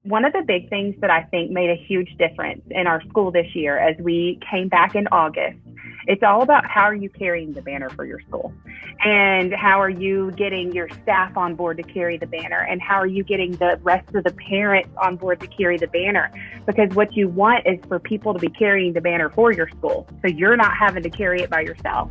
one of the big things that I think made a huge difference in our school this year as we came back in August, it's all about how are you carrying the banner for your school, and how are you getting your staff on board to carry the banner, and how are you getting the rest of the parents on board to carry the banner. Because what you want is for people to be carrying the banner for your school, so you're not having to carry it by yourself.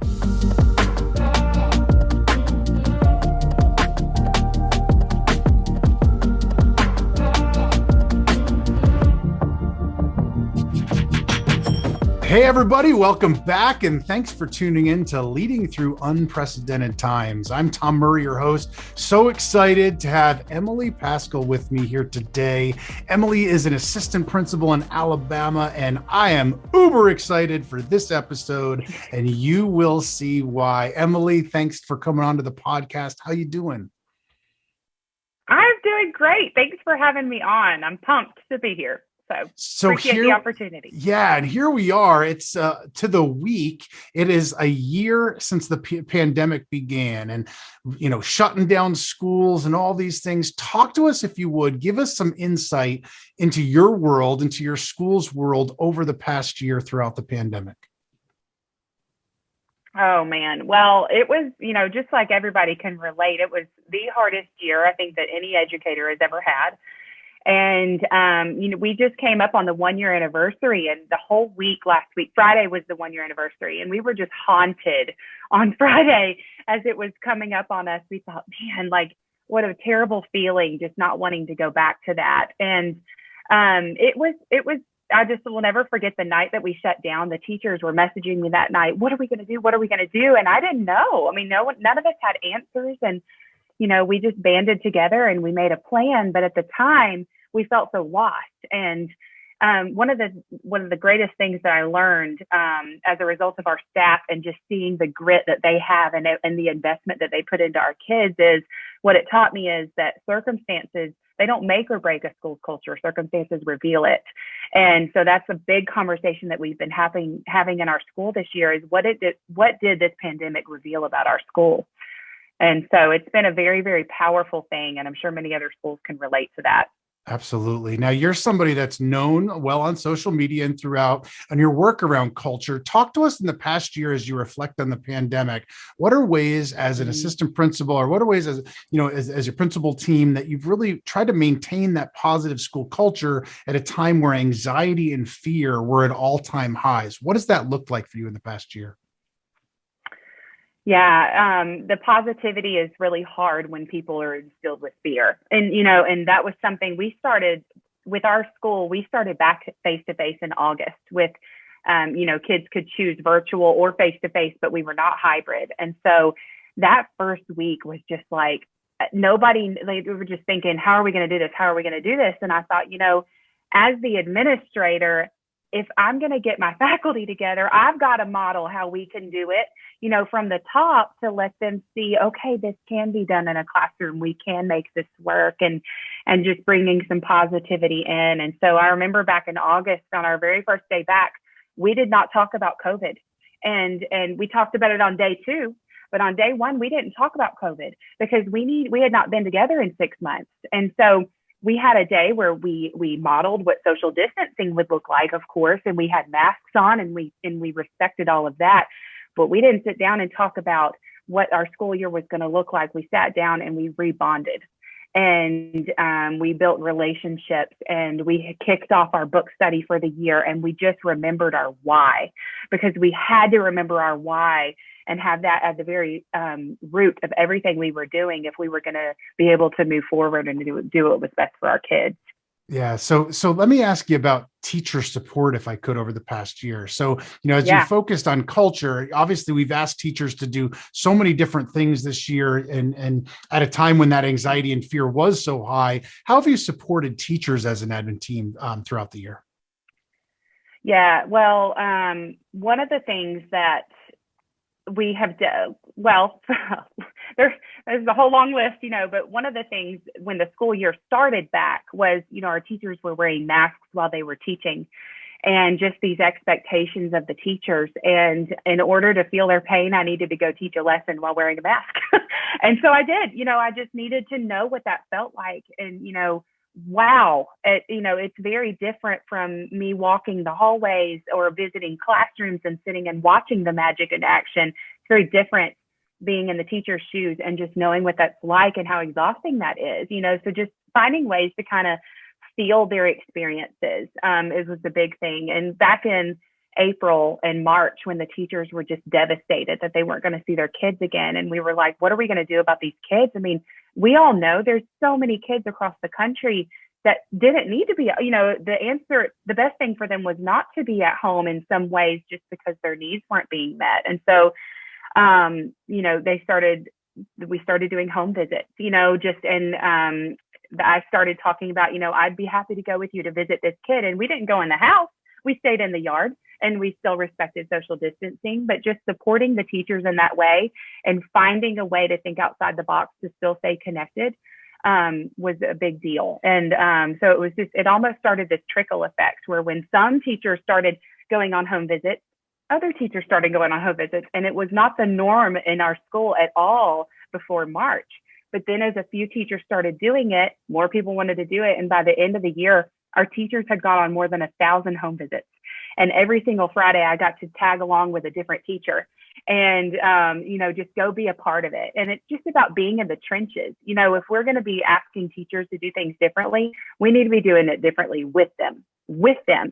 Hey everybody, welcome back, and thanks for tuning in to Leading Through Unprecedented Times. I'm Tom Murray, your host. So excited to have Emily Paschall with me here today. Emily is an assistant principal in Alabama, and I am uber excited for this episode, and you will see why. Emily, thanks for coming on to the podcast. How you doing? I'm doing great. Thanks for having me on. I'm pumped to be here. So appreciate the opportunity. Yeah, and here we are. It's to the week. It is a year since the pandemic began, and shutting down schools and all these things. Talk to us, if you would. Give us some insight into your world, into your school's world over the past year throughout the pandemic. Oh man. Well, it was, just like everybody can relate, it was the hardest year I think that any educator has ever had. And, we just came up on the 1-year anniversary, and the whole week last week, Friday was the 1-year anniversary. And we were just haunted on Friday as it was coming up on us. We thought, man, what a terrible feeling, just not wanting to go back to that. And it was, I just will never forget the night that we shut down. The teachers were messaging me that night. What are we going to do? What are we going to do? And I didn't know. None of us had answers. And, we just banded together and we made a plan. But at the time, we felt so lost. And one of the greatest things that I learned as a result of our staff and just seeing the grit that they have and the investment that they put into our kids is what it taught me is that circumstances, they don't make or break a school's culture. Circumstances reveal it. And so that's a big conversation that we've been having in our school this year is what did this pandemic reveal about our school? And so it's been a very, very powerful thing. And I'm sure many other schools can relate to that. Absolutely. Now, you're somebody that's known well on social media and throughout on your work around culture. Talk to us in the past year as you reflect on the pandemic. What are ways as an assistant principal, or what are ways as your principal team that you've really tried to maintain that positive school culture at a time where anxiety and fear were at all-time highs? What does that look like for you in the past year? Yeah, the positivity is really hard when people are instilled with fear. And that was something we started with our school. We started back face-to-face in August with, kids could choose virtual or face-to-face, but we were not hybrid. And so that first week was just like, we were just thinking, how are we going to do this? How are we going to do this? And I thought, as the administrator, if I'm going to get my faculty together, I've got to model how we can do it, from the top to let them see, okay, this can be done in a classroom. We can make this work and just bringing some positivity in. And so I remember back in August on our very first day back, we did not talk about COVID and we talked about it on day 2. But on day 1, we didn't talk about COVID because we had not been together in 6 months. And so we had a day where we modeled what social distancing would look like, of course, and we had masks on and we respected all of that. But we didn't sit down and talk about what our school year was going to look like. We sat down and we rebonded, and we built relationships, and we kicked off our book study for the year, and we just remembered our why, because we had to remember our why and have that at the very root of everything we were doing if we were going to be able to move forward and do what was best for our kids. Yeah. So let me ask you about teacher support, if I could, over the past year. So, as you focused on culture, obviously we've asked teachers to do so many different things this year, and at a time when that anxiety and fear was so high. How have you supported teachers as an admin team throughout the year? Yeah. Well, one of the things that we have done, there's a whole long list, but one of the things when the school year started back was, our teachers were wearing masks while they were teaching, and just these expectations of the teachers. And in order to feel their pain, I needed to go teach a lesson while wearing a mask. And so I did, I just needed to know what that felt like. And, wow, it's very different from me walking the hallways or visiting classrooms and sitting and watching the magic in action. It's very different being in the teacher's shoes and just knowing what that's like and how exhausting that is, so just finding ways to kind of feel their experiences was the big thing. And back in April and March, when the teachers were just devastated that they weren't going to see their kids again, and we were like, what are we going to do about these kids? I mean, we all know there's so many kids across the country that didn't need to be, the best thing for them was not to be at home in some ways just because their needs weren't being met. And so, we started doing home visits, I started talking about, I'd be happy to go with you to visit this kid. And we didn't go in the house. We stayed in the yard and we still respected social distancing, but just supporting the teachers in that way and finding a way to think outside the box to still stay connected was a big deal. And so it almost started this trickle effect where when some teachers started going on home visits, other teachers started going on home visits. And it was not the norm in our school at all before March. But then as a few teachers started doing it, more people wanted to do it. And by the end of the year, our teachers had gone on more than 1,000 home visits. And every single Friday, I got to tag along with a different teacher and, just go be a part of it. And it's just about being in the trenches. If we're going to be asking teachers to do things differently, we need to be doing it differently with them,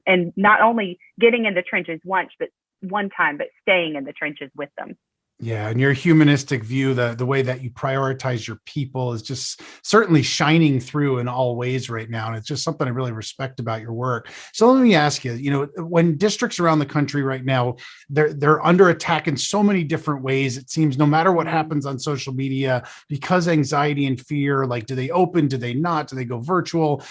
and not only getting in the trenches one time, but staying in the trenches with them. Yeah, and your humanistic view, the way that you prioritize your people is just certainly shining through in all ways right now. And it's just something I really respect about your work. So let me ask you, when districts around the country right now, they're under attack in so many different ways. It seems no matter what happens on social media, because anxiety and fear, like, do they open, do they not, do they go virtual?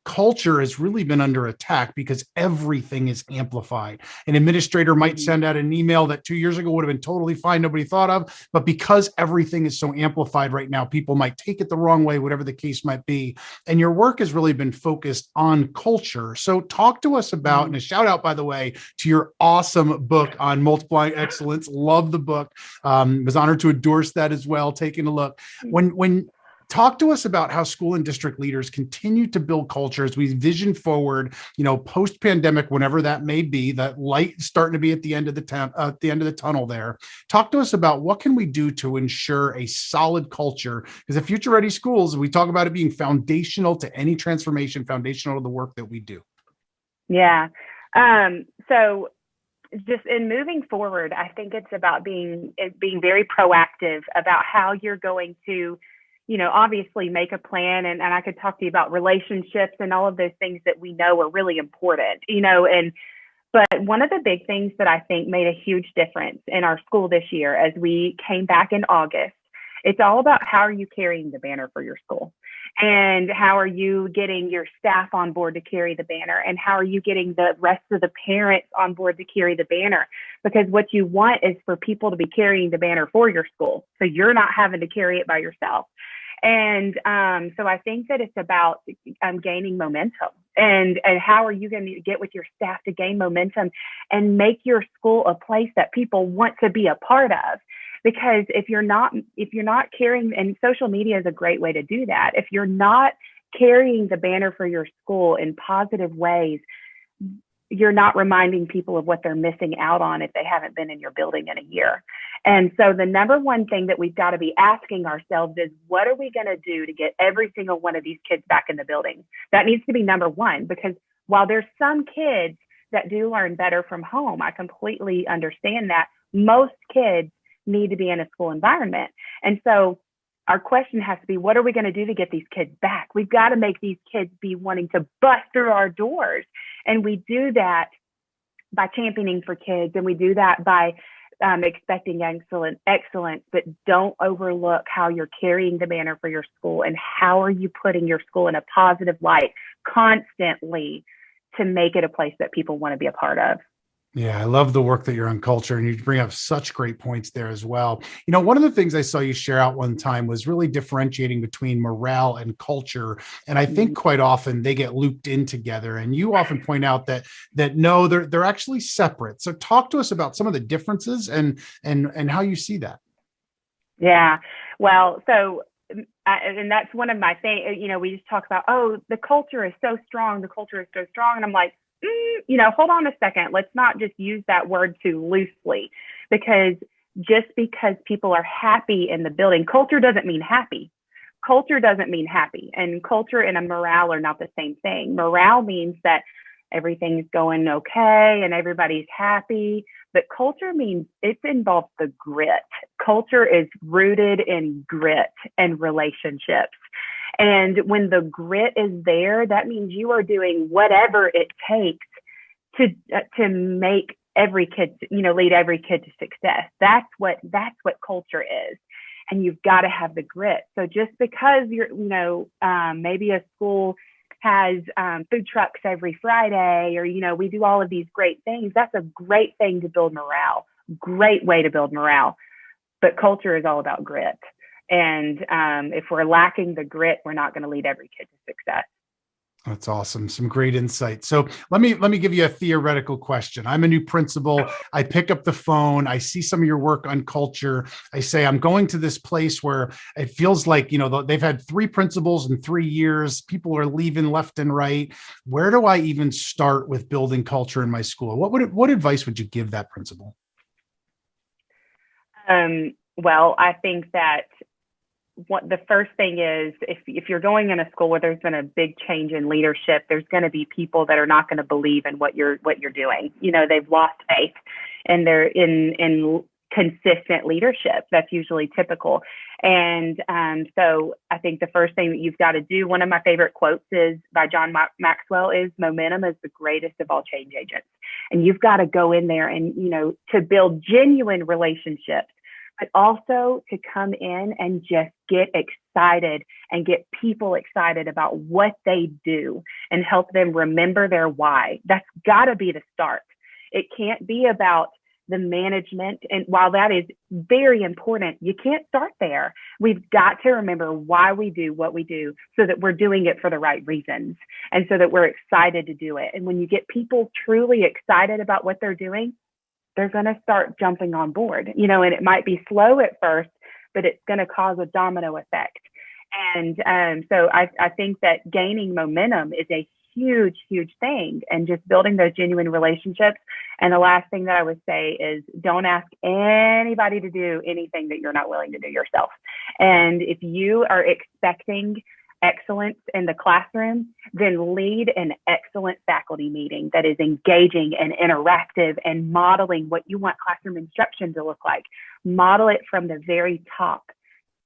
Culture has really been under attack because everything is amplified. An administrator might send out an email that 2 years ago would have been totally fine, nobody thought of, but because everything is so amplified right now, people might take it the wrong way, whatever the case might be. And your work has really been focused on culture. So talk to us about, and a shout out, by the way, to your awesome book on multiplying excellence. Love the book. Was honored to endorse that as well. Taking a look. When Talk to us about how school and district leaders continue to build culture as we vision forward, post-pandemic, whenever that may be, that light starting to be at the end of the tunnel there. Talk to us about what can we do to ensure a solid culture, because at Future Ready Schools, we talk about it being foundational to any transformation, foundational to the work that we do. Yeah. So just in moving forward, I think it's about being very proactive about how you're going to obviously make a plan. And I could talk to you about relationships and all of those things that we know are really important, but one of the big things that I think made a huge difference in our school this year, as we came back in August, it's all about how are you carrying the banner for your school, and how are you getting your staff on board to carry the banner, and how are you getting the rest of the parents on board to carry the banner? Because what you want is for people to be carrying the banner for your school, so you're not having to carry it by yourself. And so I think that it's about gaining momentum, and how are you going to get with your staff to gain momentum and make your school a place that people want to be a part of? Because if you're not carrying, and social media is a great way to do that, if you're not carrying the banner for your school in positive ways, you're not reminding people of what they're missing out on if they haven't been in your building in a year. And so the number one thing that we've got to be asking ourselves is, what are we going to do to get every single one of these kids back in the building? That needs to be number one, because while there's some kids that do learn better from home, I completely understand that. Most kids need to be in a school environment. And so our question has to be, what are we going to do to get these kids back? We've got to make these kids be wanting to bust through our doors. And we do that by championing for kids. And we do that by expecting excellence, but don't overlook how you're carrying the banner for your school, and how are you putting your school in a positive light constantly to make it a place that people want to be a part of. Yeah, I love the work that you're on culture, and you bring up such great points there as well. One of the things I saw you share out one time was really differentiating between morale and culture. And I think quite often they get looped in together. And you often point out that no, they're actually separate. So talk to us about some of the differences and how you see that. Yeah, well, so and that's one of my things, we just talk about, oh, the culture is so strong. The culture is so strong. And I'm like, hold on a second. Let's not just use that word too loosely, because just because people are happy in the building, culture doesn't mean happy. Culture doesn't mean happy. And culture and a morale are not the same thing. Morale means that everything's going okay and everybody's happy. But culture means it involves the grit. Culture is rooted in grit and relationships. And when the grit is there, that means you are doing whatever it takes to make every kid, lead every kid to success. That's what culture is. And you've got to have the grit. So just because maybe a school has food trucks every Friday, or, we do all of these great things, that's a great thing to build morale, great way to build morale. But culture is all about grit. And if we're lacking the grit, we're not going to lead every kid to success. That's awesome. Some great insight. So let me give you a theoretical question. I'm a new principal. I pick up the phone. I see some of your work on culture. I say, I'm going to this place where it feels like, they've had 3 principals in 3 years. People are leaving left and right. Where do I even start with building culture in my school? What advice would you give that principal? Well, I think that what the first thing is, if you're going in a school where there's been a big change in leadership, there's going to be people that are not going to believe in what you're doing. They've lost faith, and they're in consistent leadership. That's usually typical. And so I think the first thing that you've got to do, one of my favorite quotes is by John Maxwell, is momentum is the greatest of all change agents. And you've got to go in there and, to build genuine relationships, but also to come in and just get excited and get people excited about what they do and help them remember their why. That's got to be the start. It can't be about the management. And while that is very important, you can't start there. We've got to remember why we do what we do, so that we're doing it for the right reasons, and so that we're excited to do it. And when you get people truly excited about what they're doing, they're going to start jumping on board, and it might be slow at first, but it's going to cause a domino effect. And so I think that gaining momentum is a huge, huge thing, and just building those genuine relationships. And the last thing that I would say is, don't ask anybody to do anything that you're not willing to do yourself. And if you are expecting excellence in the classroom, then lead an excellent faculty meeting that is engaging and interactive and modeling what you want classroom instruction to look like. Model it from the very top.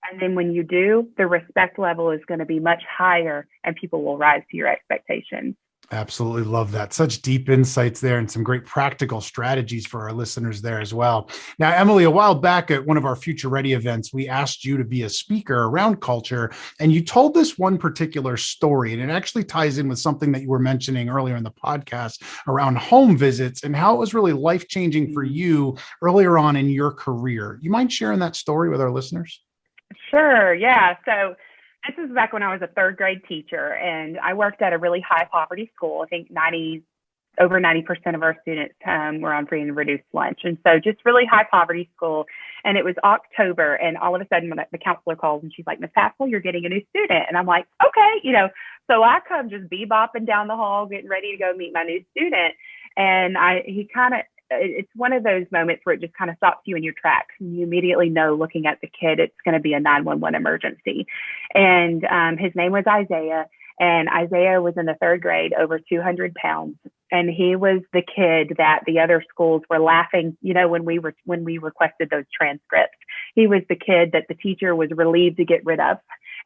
And then when you do, the respect level is going to be much higher, and people will rise to your expectations. Absolutely love that. Such deep insights there, and some great practical strategies for our listeners there as well. Now, Emily, a while back at one of our Future Ready events, we asked you to be a speaker around culture, and you told this one particular story, and it actually ties in with something that you were mentioning earlier in the podcast around home visits and how it was really life-changing for you earlier on in your career. You mind sharing that story with our listeners? Sure. Yeah. So this is back when I was a 3rd grade teacher, and I worked at a really high poverty school. I think over 90% of our students were on free and reduced lunch. And so just really high poverty school. And it was October, and all of a sudden the counselor calls and she's like, "Miss Paschall, you're getting a new student." And I'm like, okay, so I come just bebopping down the hall, getting ready to go meet my new student. And it's one of those moments where it just kind of stops you in your tracks, and you immediately know, looking at the kid, it's going to be a 911 emergency. And his name was Isaiah, and Isaiah was in the 3rd grade, over 200 pounds. And he was the kid that the other schools were laughing, when we requested those transcripts. He was the kid that the teacher was relieved to get rid of.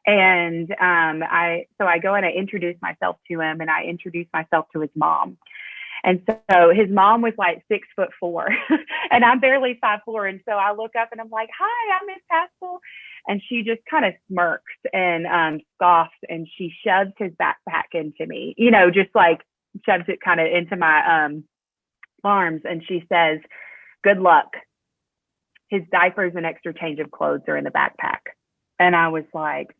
And I go and I introduce myself to him, and I introduce myself to his mom. And so his mom was like 6'4", and I'm barely 5'4". And so I look up and I'm like, "Hi, I'm Miss Paschall." And she just kind of smirks and scoffs, and she shoves his backpack into me, just like shoves it kind of into my arms. And she says, "Good luck. His diapers and extra change of clothes are in the backpack." And I was like,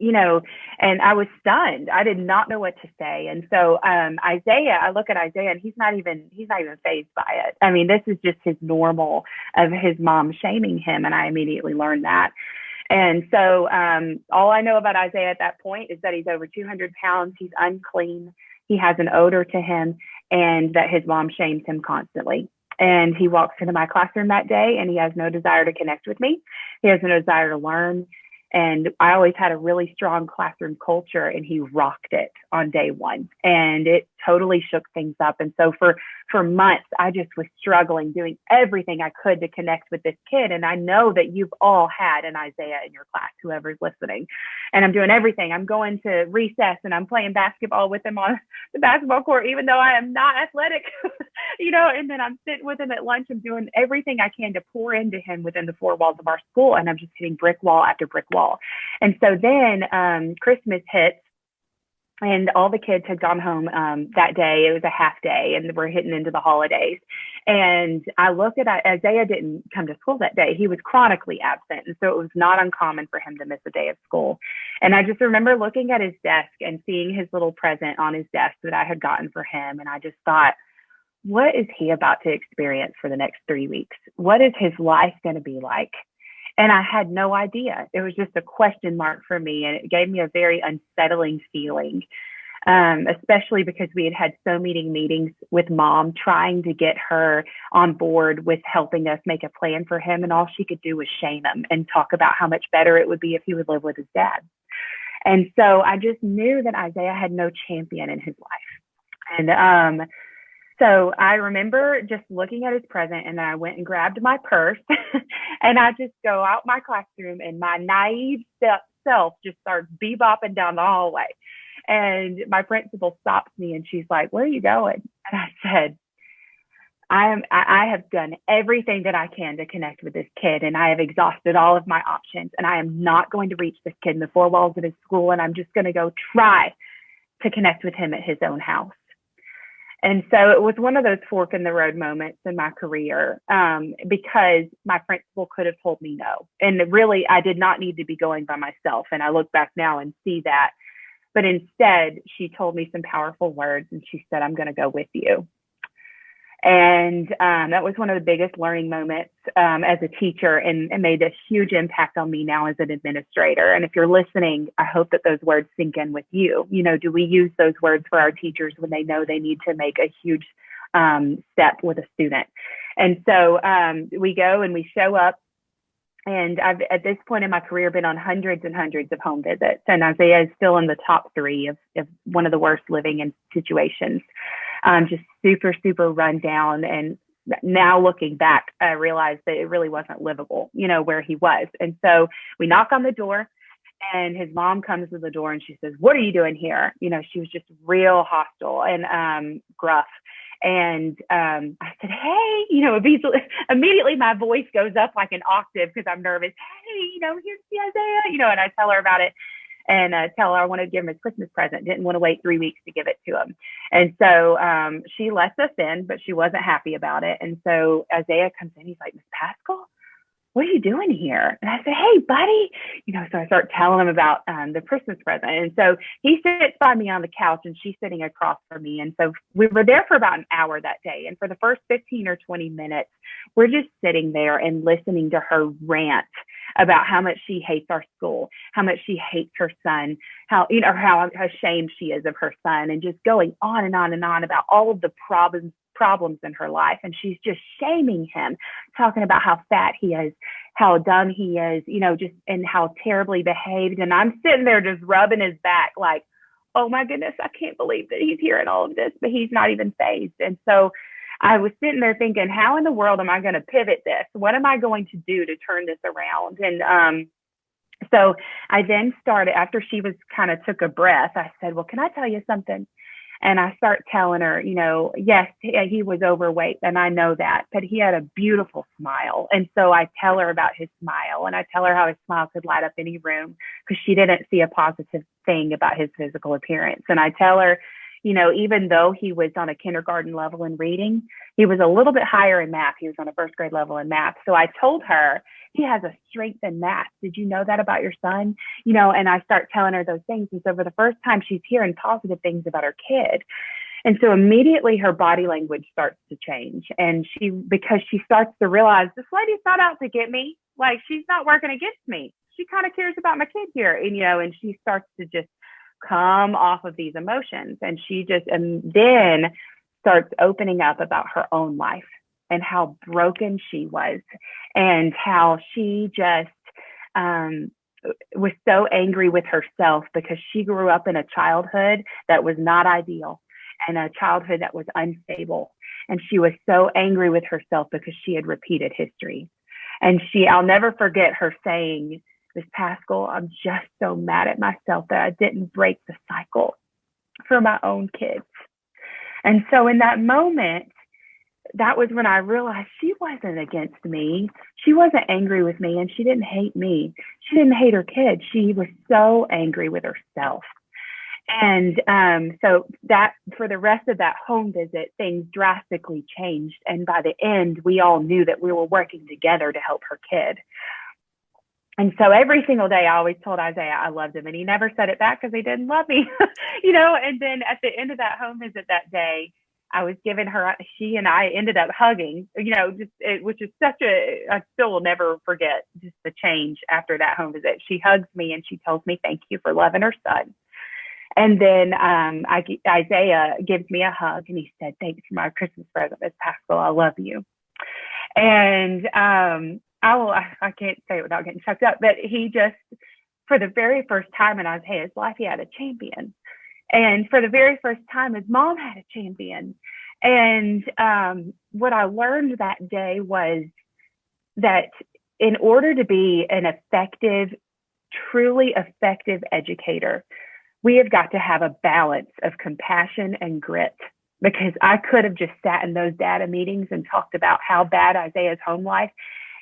and I was stunned. I did not know what to say. And so Isaiah, I look at Isaiah, and he's not even fazed by it. I mean, this is just his normal of his mom shaming him. And I immediately learned that. And so all I know about Isaiah at that point is that he's over 200 pounds. He's unclean. He has an odor to him, and that his mom shames him constantly. And he walks into my classroom that day, and he has no desire to connect with me. He has no desire to learn. And I always had a really strong classroom culture, and he rocked it on day one. And it totally shook things up. And so for months, I just was struggling, doing everything I could to connect with this kid. And I know that you've all had an Isaiah in your class, whoever's listening. And I'm doing everything. I'm going to recess and I'm playing basketball with him on the basketball court, even though I am not athletic, and then I'm sitting with him at lunch. I'm doing everything I can to pour into him within the four walls of our school. And I'm just hitting brick wall after brick wall. And so then Christmas hits, and all the kids had gone home that day. It was a half day, and we're hitting into the holidays. And I look at Isaiah didn't come to school that day. He was chronically absent. And so it was not uncommon for him to miss a day of school. And I just remember looking at his desk and seeing his little present on his desk that I had gotten for him. And I just thought, what is he about to experience for the next 3 weeks? What is his life going to be like? And I had no idea. It was just a question mark for me. And it gave me a very unsettling feeling, especially because we had had so many meetings with mom trying to get her on board with helping us make a plan for him. And all she could do was shame him and talk about how much better it would be if he would live with his dad. And so I just knew that Isaiah had no champion in his life. And so I remember just looking at his present, and then I went and grabbed my purse and I just go out my classroom, and my naive self just starts bebopping down the hallway. And my principal stops me and she's like, "Where are you going?" And I said, I have done everything that I can to connect with this kid, and I have exhausted all of my options, and I am not going to reach this kid in the four walls of his school. And I'm just going to go try to connect with him at his own house. And so it was one of those fork in the road moments in my career, because my principal could have told me no. And really, I did not need to be going by myself. And I look back now and see that. But instead, she told me some powerful words, and she said, "I'm going to go with you." And that was one of the biggest learning moments as a teacher, and made a huge impact on me now as an administrator. And if you're listening, I hope that those words sink in with you. Do we use those words for our teachers when they know they need to make a huge step with a student? And so we go and we show up. And I've, at this point in my career, been on hundreds and hundreds of home visits. And Isaiah is still in the top three of one of the worst living in situations. Just super, super run down. And now looking back, I realized that it really wasn't livable, where he was. And so we knock on the door, and his mom comes to the door and she says, "What are you doing here?" She was just real hostile and gruff. And I said, "Hey," immediately my voice goes up like an octave because I'm nervous. "Hey, here's the Isaiah," and I tell her about it. And tell her I wanted to give him his Christmas present. Didn't want to wait 3 weeks to give it to him. And so she lets us in, but she wasn't happy about it. And so Isaiah comes in. He's like, "Miss Paschall, what are you doing here?" And I said, "Hey, buddy." So I start telling him about the Christmas present. And so he sits by me on the couch, and she's sitting across from me. And so we were there for about an hour that day. And for the first 15 or 20 minutes, we're just sitting there and listening to her rant about how much she hates our school, how much she hates her son, how ashamed she is of her son, and just going on and on and on about all of the problems in her life. And she's just shaming him, talking about how fat he is, how dumb he is, and how terribly behaved. And I'm sitting there just rubbing his back like, oh my goodness, I can't believe that he's hearing all of this, but he's not even fazed. And so I was sitting there thinking, how in the world am I going to pivot this? What am I going to do to turn this around? And so I then started, after she was kind of took a breath, I said, "Well, can I tell you something?" And I start telling her, yes, he was overweight, and I know that, but he had a beautiful smile. And so I tell her about his smile, and I tell her how his smile could light up any room, because she didn't see a positive thing about his physical appearance. And I tell her, even though he was on a kindergarten level in reading, he was a little bit higher in math. He was on a first grade level in math. So I told her, he has a strength in math. Did you know that about your son? And I start telling her those things. And so for the first time, she's hearing positive things about her kid. And so immediately her body language starts to change. And because she starts to realize, this lady's not out to get me. Like, she's not working against me. she kind of cares about my kid here. And, and she starts to just come off of these emotions. And and then starts opening up about her own life and how broken she was and how she just was so angry with herself because she grew up in a childhood that was not ideal and a childhood that was unstable. And she was so angry with herself because she had repeated history. And I'll never forget her saying, Miss Paschall, I'm just so mad at myself that I didn't break the cycle for my own kids. And so in that moment, that was when I realized she wasn't against me. She wasn't angry with me, and she didn't hate me. She didn't hate her kids. She was so angry with herself. And so that for the rest of that home visit, things drastically changed. And by the end, we all knew that we were working together to help her kid. And so every single day, I always told Isaiah I loved him, and he never said it back because he didn't love me, And then at the end of that home visit that day, I was giving her, she and I ended up hugging, which is I still will never forget just the change after that home visit. She hugs me and she tells me, thank you for loving her son. And then Isaiah gives me a hug and he said, thanks for my Christmas present, Miss Paschall. I love you. And I can't say it without getting choked up, but he just, for the very first time in Isaiah's life, he had a champion. And for the very first time, his mom had a champion. And what I learned that day was that in order to be an effective, truly effective educator, we have got to have a balance of compassion and grit. Because I could have just sat in those data meetings and talked about how bad Isaiah's home life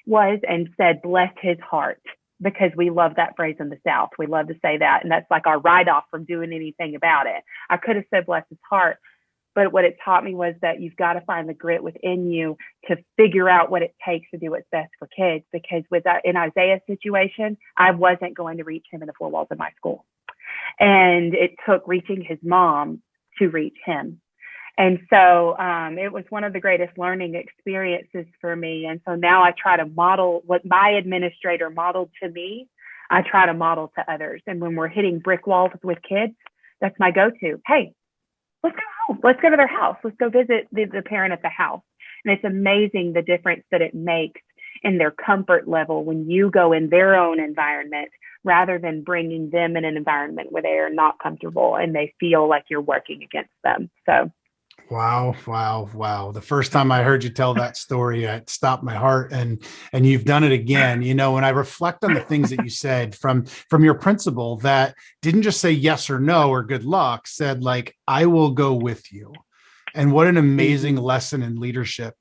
was and said, bless his heart. Because we love that phrase in the South. We love to say that. And that's like our write-off from doing anything about it. I could have said, bless his heart. But what it taught me was that you've got to find the grit within you to figure out what it takes to do what's best for kids. Because in Isaiah's situation, I wasn't going to reach him in the four walls of my school. And it took reaching his mom to reach him. And so it was one of the greatest learning experiences for me. And so now I try to model what my administrator modeled to me. I try to model to others. And when we're hitting brick walls with kids, that's my go-to. Hey, let's go home. Let's go to their house. Let's go visit the parent at the house. And it's amazing the difference that it makes in their comfort level when you go in their own environment rather than bringing them in an environment where they are not comfortable and they feel like you're working against them. So. Wow. The first time I heard you tell that story, it stopped my heart, and you've done it again. When I reflect on the things that you said from your principal that didn't just say yes or no or good luck, said like, I will go with you. And what an amazing lesson in leadership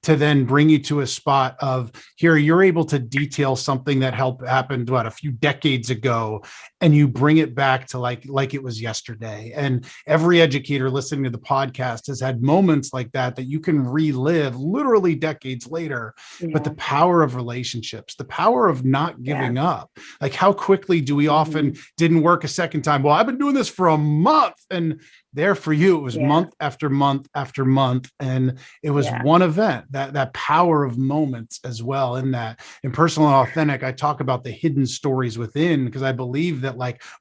to then bring you to a spot of here, you're able to detail something that happened a few decades ago, and you bring it back to like it was yesterday. And every educator listening to the podcast has had moments like that you can relive literally decades later. Yeah. But the power of relationships, the power of not giving up, like how quickly do we often didn't work a second time? Well, I've been doing this for a month, and there for you, it was month after month after month. And it was one event, that power of moments as well. In that, in Personal and Authentic, I talk about the hidden stories within, because I believe that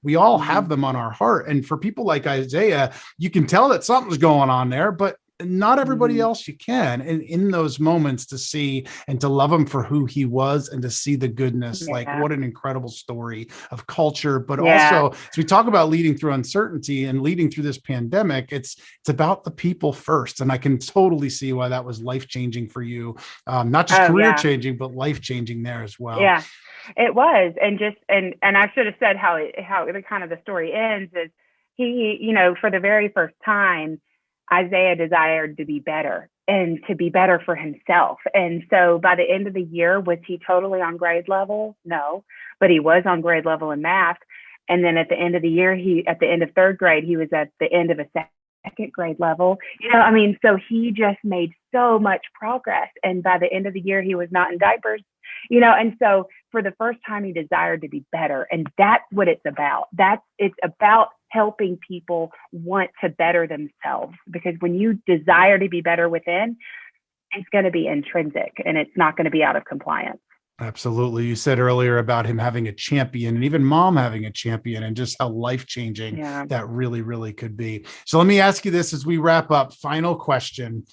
we all have them on our heart. And for people like Isaiah, you can tell that something's going on there, but not everybody else you can. And in those moments to see and to love him for who he was and to see the goodness, what an incredible story of culture. But also, as we talk about leading through uncertainty and leading through this pandemic, it's about the people first. And I can totally see why that was life-changing for you. Not just career-changing, but life-changing there as well. Yeah, it was. And I should have said how the kind of the story ends is he, for the very first time, Isaiah desired to be better and to be better for himself. And so by the end of the year, was he totally on grade level? No, but he was on grade level in math. And then at the end of the year, at the end of third grade, he was at the end of a second grade level. So he just made so much progress. And by the end of the year, he was not in diapers, and so for the first time, he desired to be better. And that's what it's about. It's about helping people want to better themselves, because when you desire to be better within, it's going to be intrinsic and it's not going to be out of compliance. Absolutely. You said earlier about him having a champion and even mom having a champion and just how life-changing Yeah. that really, really could be. So let me ask you this as we wrap up. Final question.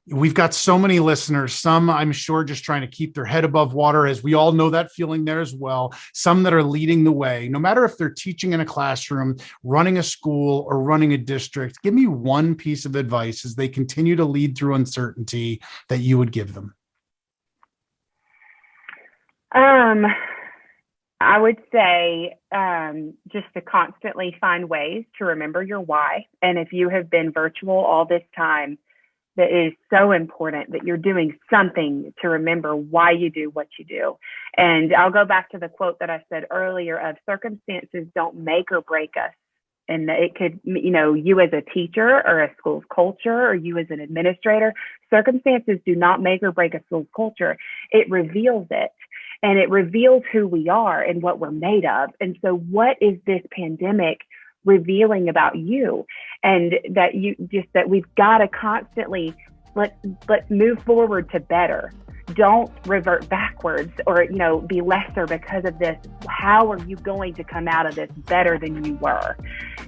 We've got so many listeners, some I'm sure just trying to keep their head above water, as we all know that feeling there as well. Some that are leading the way, no matter if they're teaching in a classroom, running a school, or running a district. Give me one piece of advice as they continue to lead through uncertainty that you would give them. I would say just to constantly find ways to remember your why. And if you have been virtual all this time, that is so important that you're doing something to remember why you do what you do. And I'll go back to the quote that I said earlier of circumstances don't make or break us. And it could, you as a teacher or a school's culture, or you as an administrator, circumstances do not make or break a school's culture. It reveals it. And it reveals who we are and what we're made of. And so what is this pandemic revealing about you? And that we've got to constantly, let's move forward to better. Don't revert backwards or, be lesser because of this. How are you going to come out of this better than you were?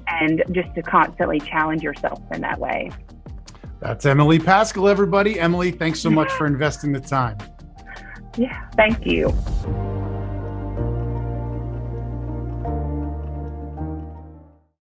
And just to constantly challenge yourself in that way. That's Emily Paschall, everybody. Emily, thanks so much for investing the time. Yeah, thank you.